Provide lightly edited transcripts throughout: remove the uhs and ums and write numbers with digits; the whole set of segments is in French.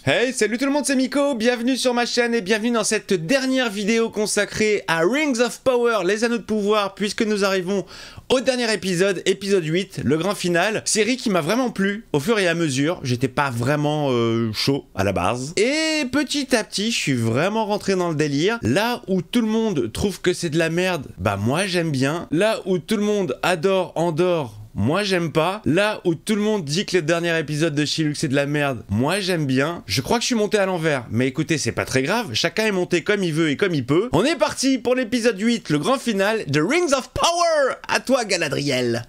Hey, salut tout le monde, c'est Miko, bienvenue sur ma chaîne et bienvenue dans cette dernière vidéo consacrée à Rings of Power, les anneaux de pouvoir, puisque nous arrivons au dernier épisode, épisode 8, le grand final. Série qui m'a vraiment plu au fur et à mesure, j'étais pas vraiment chaud à la base. Et petit à petit, je suis vraiment rentré dans le délire. Là où tout le monde trouve que c'est de la merde, bah moi j'aime bien. Là où tout le monde adore Andor, moi j'aime pas. Là où tout le monde dit que le dernier épisode de She-Hulk c'est de la merde, moi j'aime bien. Je crois que je suis monté à l'envers, mais écoutez, c'est pas très grave, chacun est monté comme il veut et comme il peut. On est parti pour l'épisode 8, le grand final de Rings of Power. À toi Galadriel.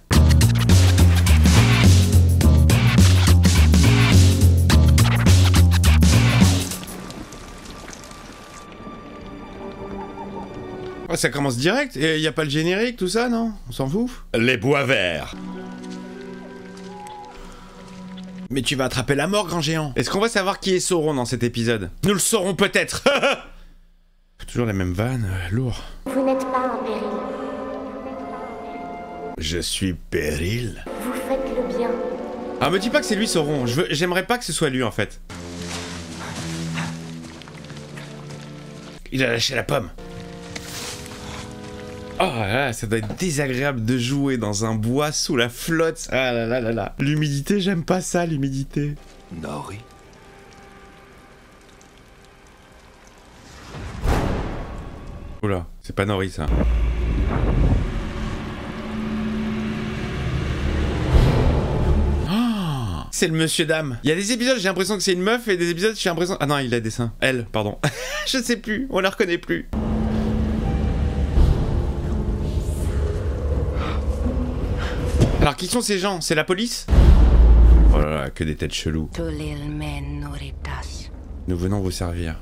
Oh, ça commence direct, et y a pas le générique, tout ça, non? On s'en fout? Les bois verts. Mais tu vas attraper la mort, grand géant. Est-ce qu'on va savoir qui est Sauron dans cet épisode? Nous le saurons peut-être. Toujours les mêmes vannes, lourd. Vous n'êtes pas en péril. Je suis péril. Vous faites le bien. Ah, me dis pas que c'est lui Sauron. J'aimerais pas que ce soit lui en fait. Il a lâché la pomme. Oh là, ça doit être désagréable de jouer dans un bois sous la flotte. Ah là là là là. L'humidité, j'aime pas ça, l'humidité. Nori. Oula, c'est pas Nori ça. Oh, c'est le monsieur dame. Il y a des épisodes, j'ai l'impression que c'est une meuf et des épisodes, j'ai l'impression... Ah non, il a des seins. Elle, pardon. Je sais plus, on la reconnaît plus. Alors, qui sont ces gens? C'est la police? Oh là là, que des têtes cheloues. Nous venons vous servir.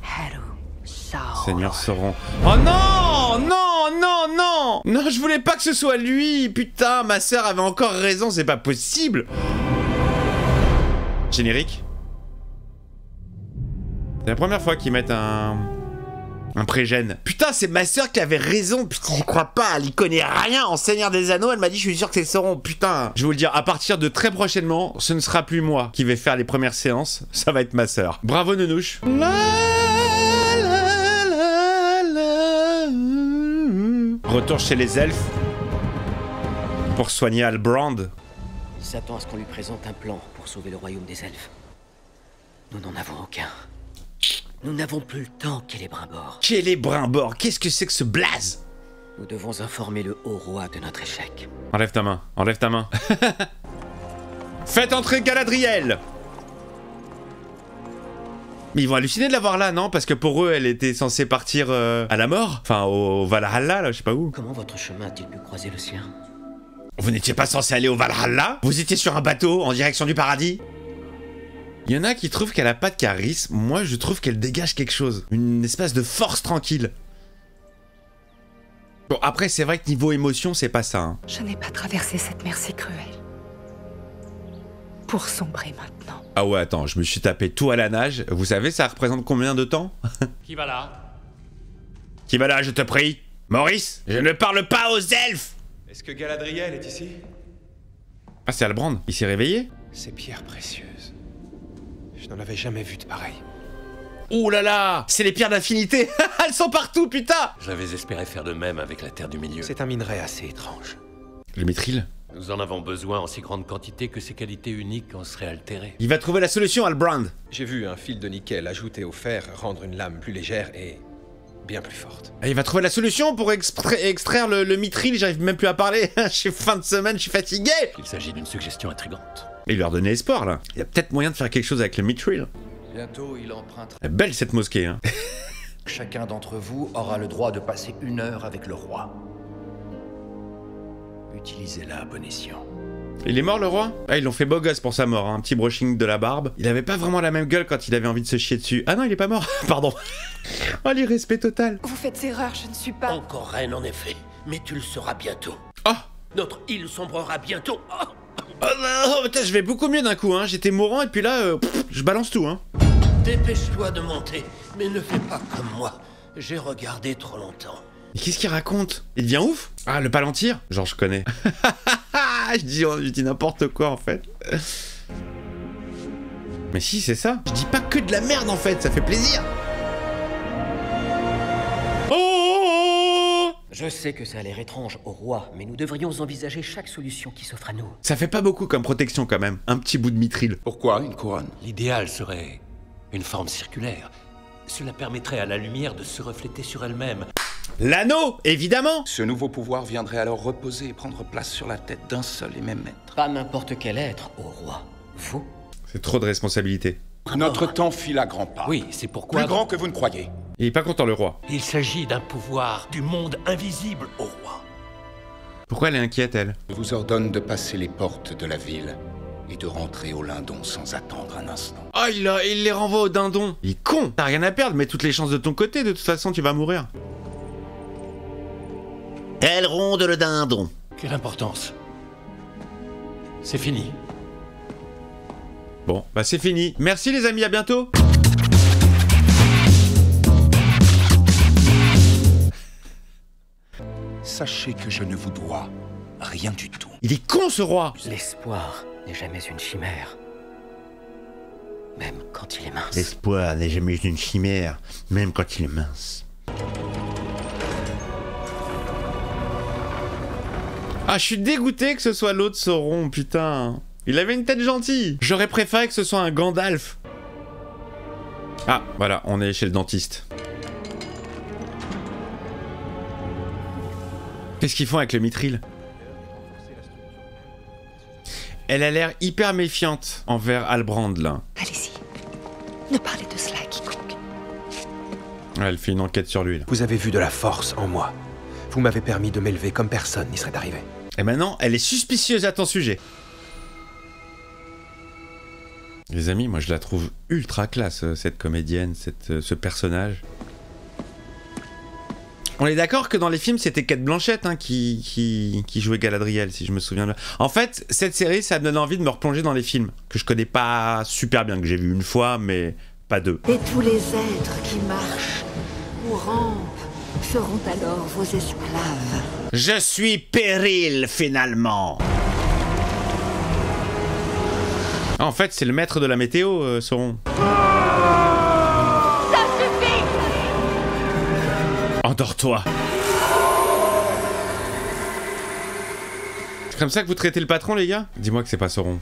Seigneur Sauron. Oh non! Non, non, non! Non, je voulais pas que ce soit lui! Putain, ma sœur avait encore raison, c'est pas possible! Générique. C'est la première fois qu'ils mettent un pré-gène. Putain, c'est ma sœur qui avait raison. Putain, j'y crois pas. Elle y connaît rien en Seigneur des Anneaux. Elle m'a dit, je suis sûr que c'est Sauron. Putain. Je vais vous le dire, à partir de très prochainement, ce ne sera plus moi qui vais faire les premières séances. Ça va être ma sœur. Bravo, Nounouche. Retour chez les elfes pour soigner Halbrand. Il s'attend à ce qu'on lui présente un plan pour sauver le royaume des elfes. Nous n'en avons aucun. Nous n'avons plus le temps, Célébrimbor. Célébrimbor, qu'est-ce que c'est que ce blaze? Nous devons informer le haut roi de notre échec. Enlève ta main, enlève ta main. Faites entrer Galadriel. Mais ils vont halluciner de la voir là, non? Parce que pour eux, elle était censée partir à la mort. Enfin, au Valhalla, là, je sais pas où. Comment votre chemin a-t-il pu croiser le sien? Vous n'étiez pas censé aller au Valhalla? Vous étiez sur un bateau en direction du paradis? Il y en a qui trouvent qu'elle a pas de charisme. Moi, je trouve qu'elle dégage quelque chose. Une espèce de force tranquille. Bon, après, c'est vrai que niveau émotion, c'est pas ça. Hein. Je n'ai pas traversé cette mer si cruelle. Pour sombrer maintenant. Ah ouais, attends, je me suis tapé tout à la nage. Vous savez, ça représente combien de temps? Qui va là? Qui va là, je te prie? Maurice, je ne parle pas aux elfes! Est-ce que Galadriel est ici? Ah, c'est Halbrand. Il s'est réveillé? Ces pierres précieuses. Je n'en avais jamais vu de pareil. Ouh là là! C'est les pierres d'infinité! Elles sont partout, putain! J'avais espéré faire de même avec la Terre du Milieu. C'est un minerai assez étrange. Le mithril? Nous en avons besoin en si grande quantité que ses qualités uniques en seraient altérées. Il va trouver la solution, Halbrand. J'ai vu un fil de nickel ajouté au fer rendre une lame plus légère et bien plus forte. Il va trouver la solution pour extraire le mithril, j'arrive même plus à parler. Je suis fin de semaine, je suis fatigué. Il s'agit d'une suggestion intrigante. Il leur donnait espoir, là. Il y a peut-être moyen de faire quelque chose avec le mithril. Bientôt, il empruntera. Elle est belle, cette mosquée, hein. Chacun d'entre vous aura le droit de passer 1 heure avec le roi. Utilisez-la à bon escient. Il est mort, le roi? Ah, ils l'ont fait beau gosse pour sa mort, hein. Un petit brushing de la barbe. Il avait pas vraiment la même gueule quand il avait envie de se chier dessus. Ah non, il est pas mort. Pardon. Oh, l'irrespect total. Vous faites erreur, je ne suis pas... Encore reine en effet, mais tu le seras bientôt. Oh. Notre île sombrera bientôt. Oh non, putain, je vais beaucoup mieux d'un coup, hein. J'étais mourant et puis là, je balance tout, hein. Dépêche-toi de monter, mais ne fais pas comme moi. J'ai regardé trop longtemps. Mais qu'est-ce qu'il raconte? Il devient ouf? Ah, le Palantir? Genre, je connais. je dis n'importe quoi, en fait. Mais si, c'est ça. Je dis pas que de la merde en fait, ça fait plaisir. Oh! Je sais que ça a l'air étrange au roi, mais nous devrions envisager chaque solution qui s'offre à nous. Ça fait pas beaucoup comme protection quand même. Un petit bout de mithril. Pourquoi une couronne? L'idéal serait une forme circulaire. Cela permettrait à la lumière de se refléter sur elle-même. L'anneau, évidemment. Ce nouveau pouvoir viendrait alors reposer et prendre place sur la tête d'un seul et même maître. Pas n'importe quel être au roi. Vous? C'est trop de responsabilité. Notre temps file à grands pas. Oui, c'est pourquoi... Plus grand que vous ne croyez. Il est pas content le roi. Il s'agit d'un pouvoir du monde invisible au roi. Pourquoi elle est inquiète, elle? Je vous ordonne de passer les portes de la ville et de rentrer au Lindon sans attendre un instant. Oh, il les renvoie au dindon. Il est con. T'as rien à perdre, mets toutes les chances de ton côté, de toute façon tu vas mourir. Elle ronde le dindon. Quelle importance. C'est fini. Bon, bah c'est fini. Merci les amis, à bientôt. Sachez que je ne vous dois rien du tout. Il est con ce roi. L'espoir n'est jamais une chimère. Même quand il est mince. L'espoir n'est jamais une chimère, même quand il est mince. Ah, je suis dégoûté que ce soit l'autre Sauron, putain. Il avait une tête gentille. J'aurais préféré que ce soit un Gandalf. Ah, voilà, on est chez le dentiste. Qu'est-ce qu'ils font avec le mithril? Elle a l'air hyper méfiante envers Halbrand, là. Allez-y. Ne parlez de cela à quiconque. Ouais, elle fait une enquête sur lui, là. Vous avez vu de la force en moi. Vous m'avez permis de m'élever comme personne n'y serait arrivé. Et maintenant, elle est suspicieuse à ton sujet. Les amis, moi je la trouve ultra classe, cette comédienne, ce personnage. On est d'accord que dans les films, c'était Cate Blanchett hein, qui jouait Galadriel, si je me souviens bien. En fait, cette série, ça me donne envie de me replonger dans les films, que je connais pas super bien, que j'ai vu une fois, mais pas deux. Et tous les êtres qui marchent ou rampent seront alors vos esclaves. Je suis Péril, finalement. Ah, en fait, c'est le maître de la météo, Sauron. Ça suffit! Endors-toi. C'est comme ça que vous traitez le patron, les gars? Dis-moi que c'est pas Sauron.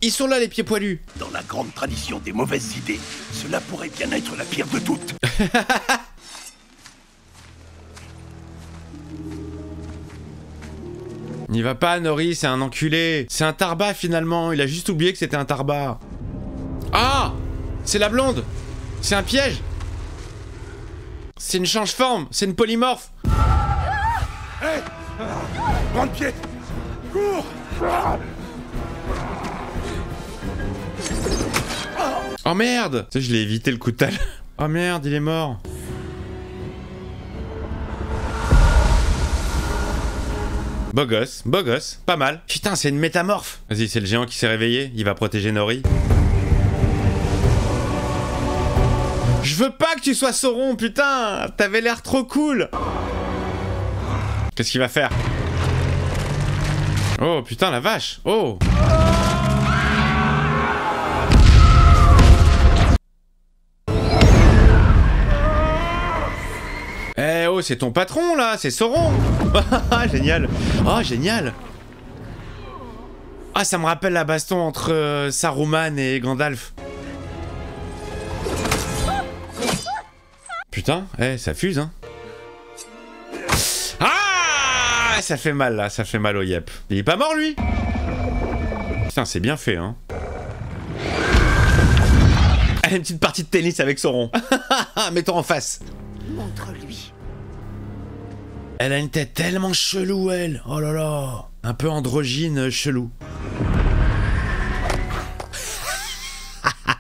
Ils sont là, les pieds poilus. Dans la grande tradition des mauvaises idées, cela pourrait bien être la pire de toutes. N'y va pas, Nori, c'est un enculé. C'est un tarba, finalement. Il a juste oublié que c'était un tarba. Ah! C'est la blonde. C'est un piège. C'est une change-forme. C'est une polymorphe. Hé! Prends pied! Cours! Oh merde! Tu sais, je l'ai évité le coup de tal. Oh merde, il est mort. Beau gosse, pas mal. Putain, c'est une métamorphe. Vas-y, c'est le géant qui s'est réveillé. Il va protéger Nori. Je veux pas que tu sois Sauron, putain! T'avais l'air trop cool! Qu'est-ce qu'il va faire? Oh, putain, la vache! Oh! Eh oh, c'est ton patron, là! C'est Sauron! Génial! Oh, génial! Ah, ça me rappelle la baston entre Saruman et Gandalf. Putain, eh, ça fuse, hein. Ah! Ça fait mal, là, ça fait mal au yep. Il est pas mort, lui? Putain, c'est bien fait, hein. Allez, une petite partie de tennis avec Sauron. Mets-toi en face. Montre-lui. Elle a une tête tellement chelou, elle. Oh là là. Un peu androgyne, chelou.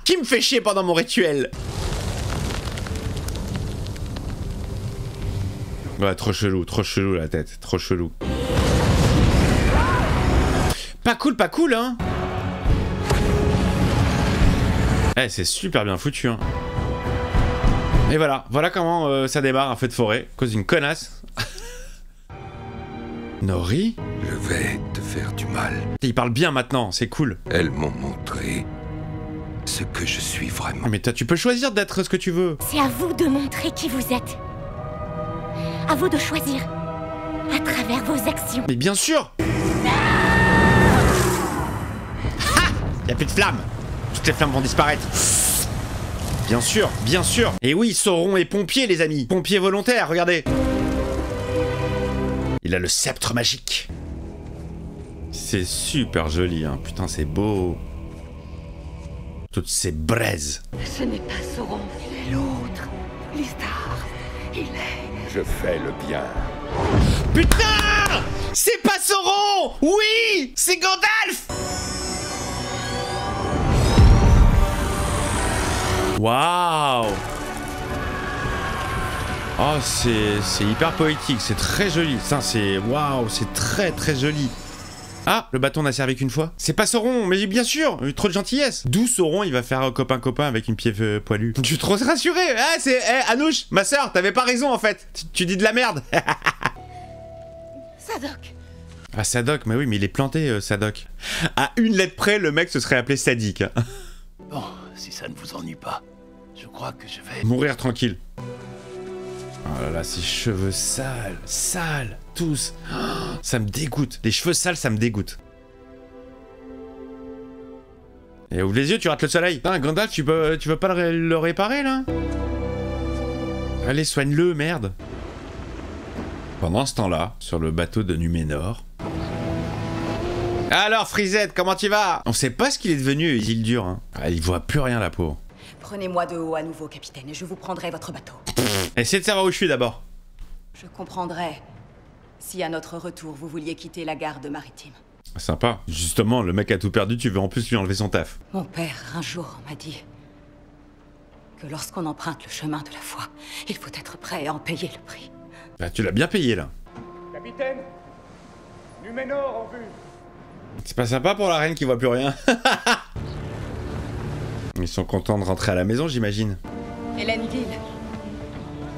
Qui me fait chier pendant mon rituel? Ouais, trop chelou la tête, trop chelou. Pas cool, hein. Eh, c'est super bien foutu, hein. Et voilà comment ça démarre un feu de forêt, à cause d'une connasse. Nori? Je vais te faire du mal. Il parle bien maintenant, c'est cool. Elles m'ont montré ce que je suis vraiment. Mais toi, tu peux choisir d'être ce que tu veux. C'est à vous de montrer qui vous êtes. À vous de choisir. À travers vos actions. Mais bien sûr. Y'a plus de flammes. Toutes les flammes vont disparaître. Bien sûr, bien sûr. Et oui, Sauron est pompier, les amis. Pompier volontaire, regardez. Il a le sceptre magique. C'est super joli, hein. Putain, c'est beau. Toutes ces braises. Ce n'est pas Sauron, il est l'autre. Listar, il est... Je fais le bien. Putain! C'est pas Sauron! Oui! C'est Gandalf! Waouh! Oh, c'est hyper poétique, c'est très joli. Ça, c'est... Waouh, c'est très très joli. Ah, le bâton n'a servi qu'une fois. C'est pas Sauron, mais bien sûr, trop de gentillesse. D'où Sauron, il va faire copain-copain avec une piève poilue. Je suis trop rassuré. Ah, c'est... Anouche, ma soeur, t'avais pas raison en fait. Tu dis de la merde. Sadok. Ah, Sadok, mais oui, mais il est planté, Sadok. À une lettre près, le mec se serait appelé Sadik. Bon, si ça ne vous ennuie pas, je crois que je vais... Mourir tranquille. Oh là là, ces cheveux sales, sales, tous. Oh, ça me dégoûte. Les cheveux sales, ça me dégoûte. Et ouvre les yeux, tu rates le soleil. Putain, Gandalf, tu veux pas le réparer, là? Allez, soigne-le, merde. Pendant ce temps-là, sur le bateau de Numénor... Alors, Frisette, comment tu vas? On sait pas ce qu'il est devenu, Isildur. Hein. Ah, il voit plus rien, la peau. Prenez-moi de haut à nouveau, capitaine, et je vous prendrai votre bateau. Essayez de savoir où je suis d'abord. Je comprendrai si à notre retour vous vouliez quitter la garde maritime. Sympa. Justement, le mec a tout perdu, tu veux en plus lui enlever son taf. Mon père, un jour, m'a dit que lorsqu'on emprunte le chemin de la foi, il faut être prêt à en payer le prix. Bah, tu l'as bien payé, là. Capitaine, Numénor en vue. C'est pas sympa pour la reine qui voit plus rien. Ils sont contents de rentrer à la maison, j'imagine. Hélène Gill,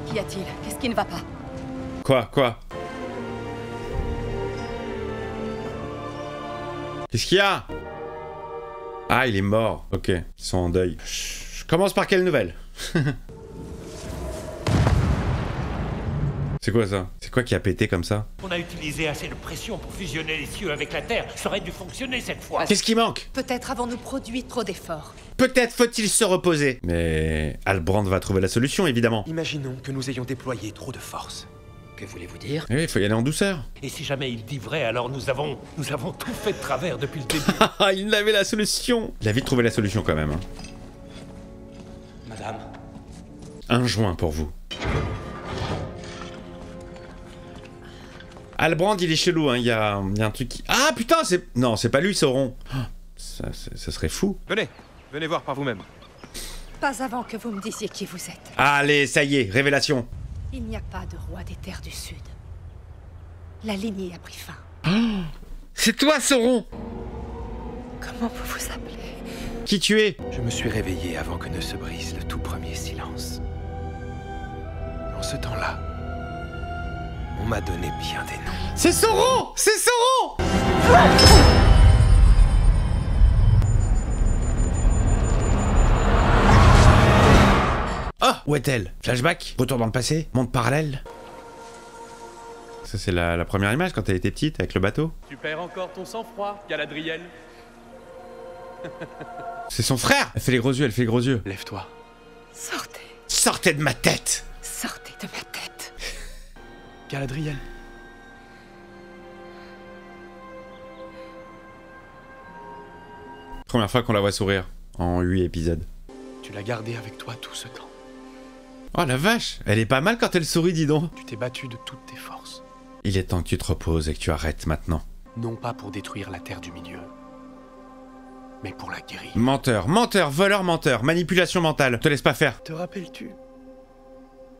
qu'y a-t-il? Qu'est-ce qui ne va pas? Quoi? Qu'est-ce qu'il y a? Ah, il est mort. Ok, ils sont en deuil. Je commence par quelle nouvelle? C'est quoi ça? C'est quoi qui a pété comme ça? On a utilisé assez de pression pour fusionner les cieux avec la terre. Ça aurait dû fonctionner cette fois. Qu'est-ce qui manque? Peut-être avons-nous produit trop d'efforts. Peut-être faut-il se reposer. Mais Halbrand va trouver la solution, évidemment. Imaginons que nous ayons déployé trop de force. Que voulez-vous dire? Oui, il faut y aller en douceur. Et si jamais il dit vrai, alors nous avons tout fait de travers depuis le début. Il avait la solution. Il a vite trouvé la solution quand même. Hein. Madame. Un joint pour vous. Halbrand, il est chelou, hein. Il y a un truc qui... Ah putain, c'est... Non, c'est pas lui, Sauron. Ça serait fou. Venez voir par vous-même. Pas avant que vous me disiez qui vous êtes. Allez, ça y est, révélation. Il n'y a pas de roi des terres du Sud. La lignée a pris fin. Oh, c'est toi, Sauron. Comment vous vous appelez? Qui tu es? Je me suis réveillé avant que ne se brise le tout premier silence. En ce temps-là, on m'a donné bien des noms. C'est Sauron! C'est Sauron! Oh, où est-elle? Flashback? Retour dans le passé? Monde parallèle? Ça c'est la première image quand elle était petite avec le bateau. Tu perds encore ton sang-froid, Galadriel. C'est son frère! Elle fait les gros yeux, Lève-toi. Sortez. Sortez de ma tête! Sortez de ma tête. Galadriel. Première fois qu'on la voit sourire en 8 épisodes. Tu l'as gardée avec toi tout ce temps. Oh la vache! Elle est pas mal quand elle sourit, dis donc! Tu t'es battu de toutes tes forces. Il est temps que tu te reposes et que tu arrêtes maintenant. Non pas pour détruire la Terre du Milieu, mais pour la guérir. Menteur, voleur, menteur, manipulation mentale, te laisse pas faire. Te rappelles-tu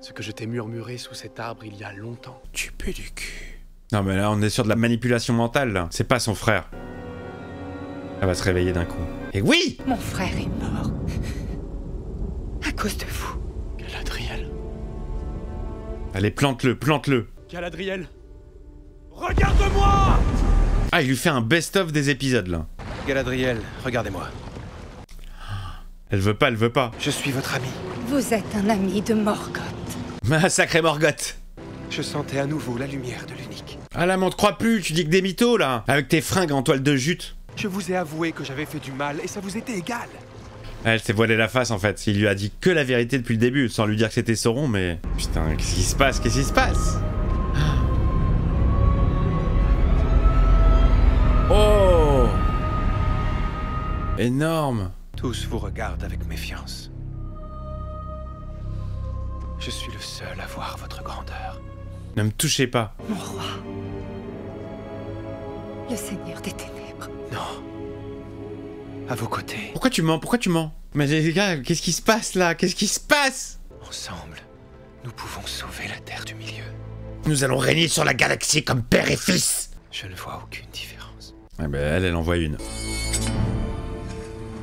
ce que je t'ai murmuré sous cet arbre il y a longtemps? Tu pues du cul. Non mais là on est sur de la manipulation mentale là. C'est pas son frère. Elle va se réveiller d'un coup. Et oui! Mon frère est mort. À cause de vous. Galadriel. Allez, plante-le. Galadriel. Regarde-moi! Ah, il lui fait un best-of des épisodes là. Galadriel, regardez-moi. Elle veut pas, elle veut pas. Je suis votre ami. Vous êtes un ami de Morgoth. Ah, sacré Morgoth. Je sentais à nouveau la lumière de l'unique. Ah là, mais on te croit plus, tu dis que des mythos, là. Avec tes fringues en toile de jute. Je vous ai avoué que j'avais fait du mal et ça vous était égal. Elle s'est voilée la face, en fait. Il lui a dit que la vérité depuis le début, sans lui dire que c'était Sauron, mais... Putain, qu'est-ce qui se passe? Qu'est-ce qui se passe? Oh! Énorme. Tous vous regardent avec méfiance. Je suis le seul à voir votre grandeur. Ne me touchez pas. Mon roi. Le Seigneur des Ténèbres. Non. À vos côtés. Pourquoi tu mens? Pourquoi tu mens? Mais les gars, qu'est-ce qui se passe là? Qu'est-ce qui se passe? Ensemble, nous pouvons sauver la Terre du Milieu. Nous allons régner sur la galaxie comme père et fils. Je ne vois aucune différence. Ah ben elle en voit une.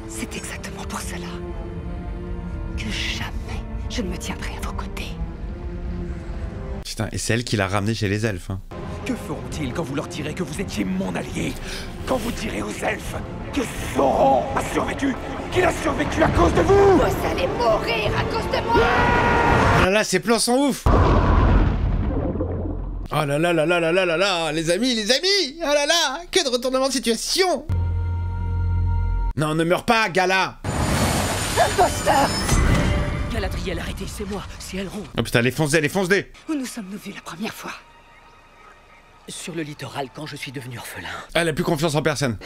C'est exactement pour cela que jamais je ne me tiendrai à vos côtés. Putain, et c'est elle qui l'a ramené chez les elfes. Hein. Que feront-ils quand vous leur direz que vous étiez mon allié? Quand vous direz aux elfes que Sauron a survécu, qu'il a survécu à cause de vous? Vous allez mourir à cause de moi! Oh là là, ces plans sont ouf! Oh là là là là là là là là, les amis! Oh là là, que de retournement de situation! Non, ne meurs pas, Gala! Imposteur! Galadriel, arrêtez, c'est moi, c'est Elrond. Oh putain, les fonce-dés! Où nous sommes-nous vus la première fois? Sur le littoral, quand je suis devenu orphelin. Elle a plus confiance en personne.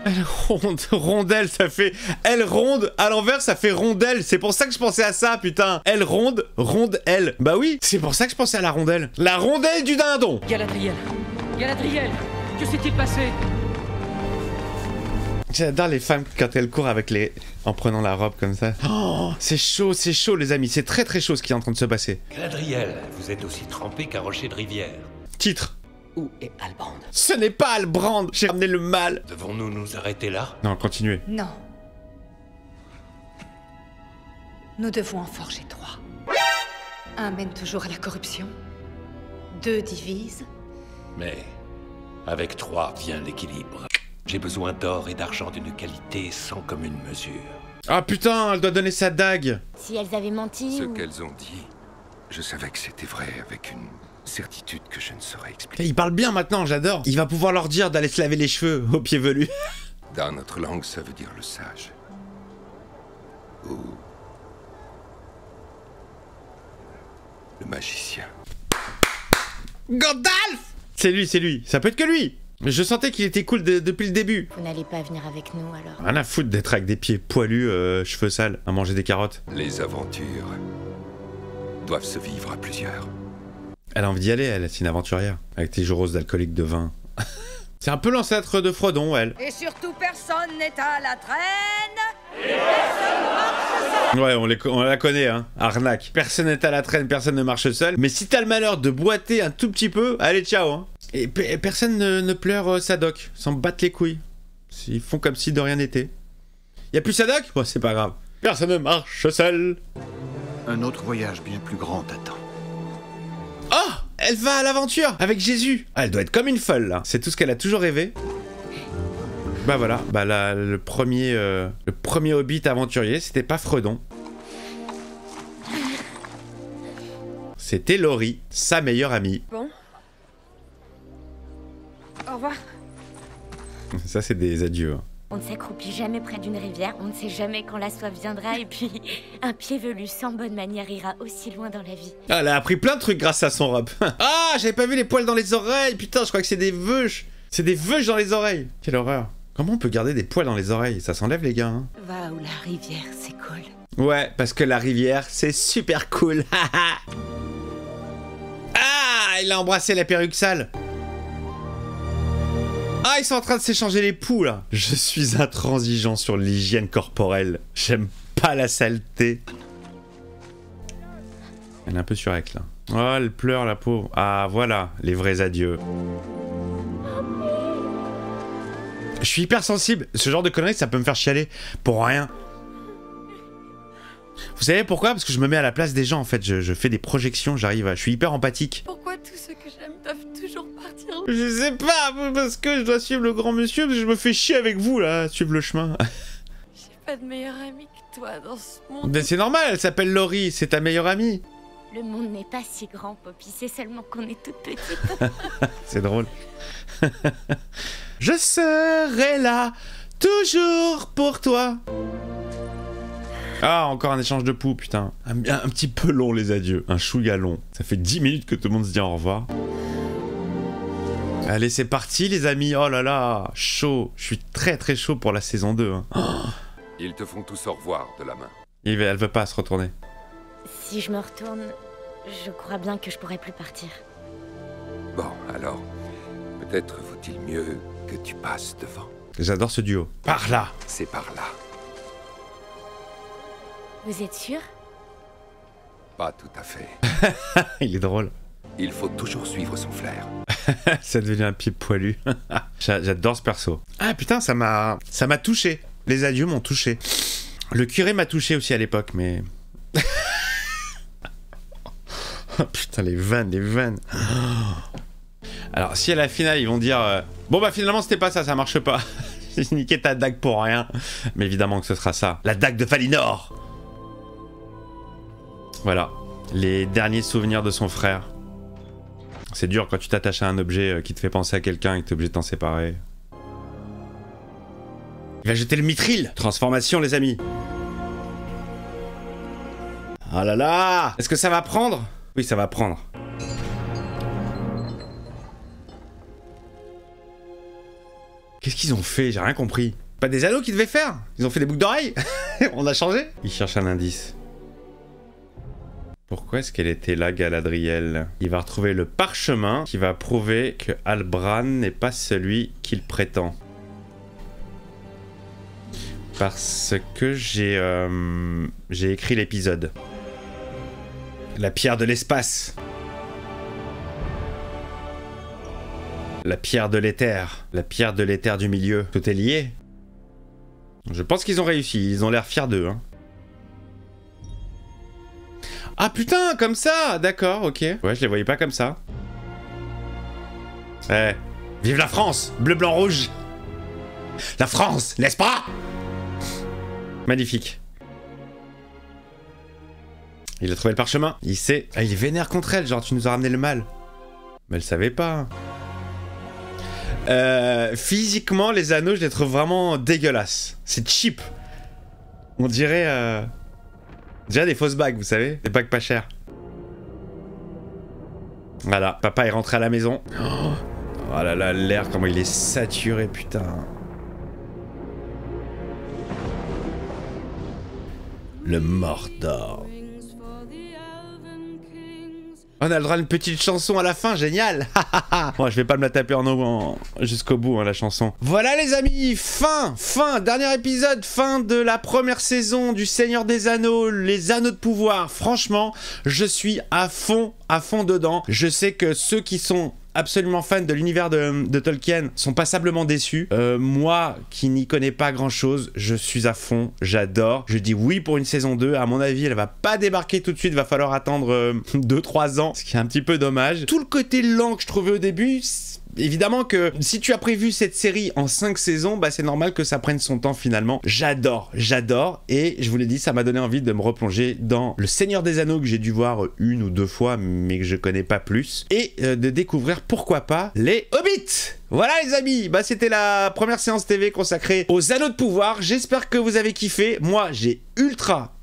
Elle ronde, rondelle, ça fait... Elle ronde, à l'envers, ça fait rondelle. C'est pour ça que je pensais à ça, putain. Elle ronde, ronde elle. Bah oui, c'est pour ça que je pensais à la rondelle. La rondelle du dindon. Galadriel, que s'est-il passé? J'adore les femmes quand elles courent avec les... en prenant la robe comme ça. Oh, c'est chaud, les amis. C'est très très chaud ce qui est en train de se passer. Galadriel, vous êtes aussi trempé qu'un rocher de rivière. Titre. Où est Halbrand? Ce n'est pas Halbrand. J'ai ramené le mal. Devons-nous nous arrêter là? Non, continuez. Non. Nous devons en forger 3. Un mène toujours à la corruption. 2 divise. Mais avec 3 vient l'équilibre. J'ai besoin d'or et d'argent d'une qualité sans commune mesure. Ah putain, elle doit donner sa dague. Si elles avaient menti Ce ou... qu'elles ont dit, je savais que c'était vrai avec une certitude que je ne saurais expliquer. Il parle bien maintenant, j'adore. Il va pouvoir leur dire d'aller se laver les cheveux au pied velu. Dans notre langue, ça veut dire le sage. Ou... le magicien. Gandalf! C'est lui. Ça peut être que lui. Mais je sentais qu'il était cool depuis le début. Vous n'allez pas venir avec nous alors? Rien à foutre d'être avec des pieds poilus, cheveux sales, à manger des carottes. Les aventures doivent se vivre à plusieurs. Elle a envie d'y aller, elle, c'est une aventurière. Avec tes joues roses d'alcoolique de vin. C'est un peu l'ancêtre de Frodon, elle. Et surtout, personne n'est à la traîne. Et personne marche seul. Ouais, on la connaît, hein. Arnaque. Personne n'est à la traîne, personne ne marche seul. Mais si t'as le malheur de boiter un tout petit peu, allez, ciao, hein. Et personne ne pleure Sadok. S'en battent les couilles. Ils font comme si de rien n'était. Y'a plus Sadok? Bon, c'est pas grave. Personne ne marche seul. Un autre voyage bien plus grand t'attend. Oh! Elle va à l'aventure avec Jésus. Ah, elle doit être comme une folle, là. C'est tout ce qu'elle a toujours rêvé. Bah voilà, bah là, le premier hobbit aventurier, c'était pas Frodon. C'était Laurie, sa meilleure amie. Bon. Au revoir. Ça, c'est des adieux. Hein. On ne s'accroupit jamais près d'une rivière, on ne sait jamais quand la soif viendra, et puis un pied velu sans bonne manière ira aussi loin dans la vie. Ah, elle a appris plein de trucs grâce à son robe. Ah, j'avais pas vu les poils dans les oreilles. Putain, je crois que c'est des veuches. C'est des veuches dans les oreilles. Quelle horreur. Comment on peut garder des poils dans les oreilles? Ça s'enlève, les gars. Hein. Va où la rivière, c'est cool. Ouais, parce que la rivière, c'est super cool. Ah, il a embrassé la perruque sale. Ah, ils sont en train de s'échanger les poux, là. Je suis intransigeant sur l'hygiène corporelle. J'aime pas la saleté. Elle est un peu surrecte, là. Oh, elle pleure, la pauvre. Ah, voilà, les vrais adieux. Je suis hyper sensible. Ce genre de conneries, ça peut me faire chialer. Pour rien. Vous savez pourquoi? Parce que je me mets à la place des gens, en fait. Je fais des projections, je suis hyper empathique. Pourquoi tous ceux que j'aime doivent toujours partir? Je sais pas, parce que je dois suivre le grand monsieur, parce que je me fais chier avec vous, là, suivre le chemin. J'ai pas de meilleure amie que toi dans ce monde. Ben c'est normal, elle s'appelle Laurie, c'est ta meilleure amie. Le monde n'est pas si grand, Poppy, c'est seulement qu'on est toute petite. C'est drôle. Je serai là, toujours pour toi. Ah, encore un échange de poux, putain. Un petit peu long, les adieux. Un chouïa long. Ça fait 10 minutes que tout le monde se dit au revoir. Allez, c'est parti, les amis. Oh là là, chaud. Je suis très très chaud pour la saison 2. Hein. Oh. Ils te font tous au revoir de la main. Elle veut pas se retourner. Si je me retourne, je crois bien que je pourrais plus partir. Bon, alors, peut-être vaut-il mieux que tu passes devant. J'adore ce duo. Par là. C'est par là. Vous êtes sûr? Pas tout à fait. Il est drôle. Il faut toujours suivre son flair. Ça devenu un pied poilu. J'adore ce perso. Ah putain, ça m'a touché. Les adieux m'ont touché. Le curé m'a touché aussi à l'époque, mais... Oh, putain, les vannes. Alors, si à la finale, ils vont dire... Bon bah finalement, c'était pas ça, ça marche pas. J'ai niqué ta dague pour rien. Mais évidemment que ce sera ça. La dague de Valinor. Voilà. Les derniers souvenirs de son frère. C'est dur quand tu t'attaches à un objet qui te fait penser à quelqu'un et que t'es obligé de t'en séparer. Il va jeter le mithril. Transformation, les amis. Oh là là. Est-ce que ça va prendre? Oui, ça va prendre. Qu'est-ce qu'ils ont fait? J'ai rien compris. Pas des anneaux qu'ils devaient faire? Ils ont fait des boucles d'oreilles. On a changé? Il cherche un indice. Pourquoi est-ce qu'elle était là, Galadriel? Il va retrouver le parchemin qui va prouver que Halbrand n'est pas celui qu'il prétend. Parce que j'ai écrit l'épisode. La pierre de l'espace. La pierre de l'éther. La pierre de l'éther du milieu. Tout est lié. Je pense qu'ils ont réussi. Ils ont l'air fiers d'eux. Hein. Ah putain, comme ça. D'accord, ok. Ouais, je les voyais pas comme ça. Eh, vive la France. Bleu, blanc, rouge. La France, n'est-ce pas? Magnifique. Il a trouvé le parchemin. Il sait. Ah, il est vénère contre elle, genre tu nous as ramené le mal. Mais elle savait pas. Physiquement, les anneaux, je les trouve vraiment dégueulasses. C'est cheap. On dirait des fausses bagues, vous savez. Des bagues pas chères. Voilà, papa est rentré à la maison. Oh là là, l'air, comment il est saturé, putain. Le Mordor. On a le droit à une petite chanson à la fin, génial. Bon, je vais pas me la taper jusqu'au bout, hein, la chanson. Voilà les amis, fin, dernier épisode, fin de la première saison du Seigneur des Anneaux, les Anneaux de Pouvoir. Franchement, je suis à fond dedans. Je sais que ceux qui sont absolument fans de l'univers de Tolkien sont passablement déçus. Moi, qui n'y connais pas grand chose, je suis à fond, j'adore. Je dis oui pour une saison 2. À mon avis, elle va pas débarquer tout de suite, va falloir attendre 2-3 ans, ce qui est un petit peu dommage. Tout le côté lent que je trouvais au début, évidemment que si tu as prévu cette série en 5 saisons, bah c'est normal que ça prenne son temps finalement. J'adore, et je vous l'ai dit, ça m'a donné envie de me replonger dans le Seigneur des Anneaux que j'ai dû voir 1 ou 2 fois, mais que je connais pas plus, et de découvrir, pourquoi pas, les Hobbits. Voilà les amis, bah c'était la première séance TV consacrée aux Anneaux de Pouvoir. J'espère que vous avez kiffé. Moi, j'ai ultra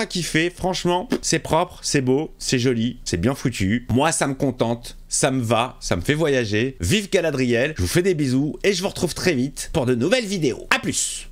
kiffé, franchement, c'est propre, c'est beau, c'est joli, c'est bien foutu. Moi, ça me contente, ça me va, ça me fait voyager. Vive Galadriel, je vous fais des bisous et je vous retrouve très vite pour de nouvelles vidéos. A plus.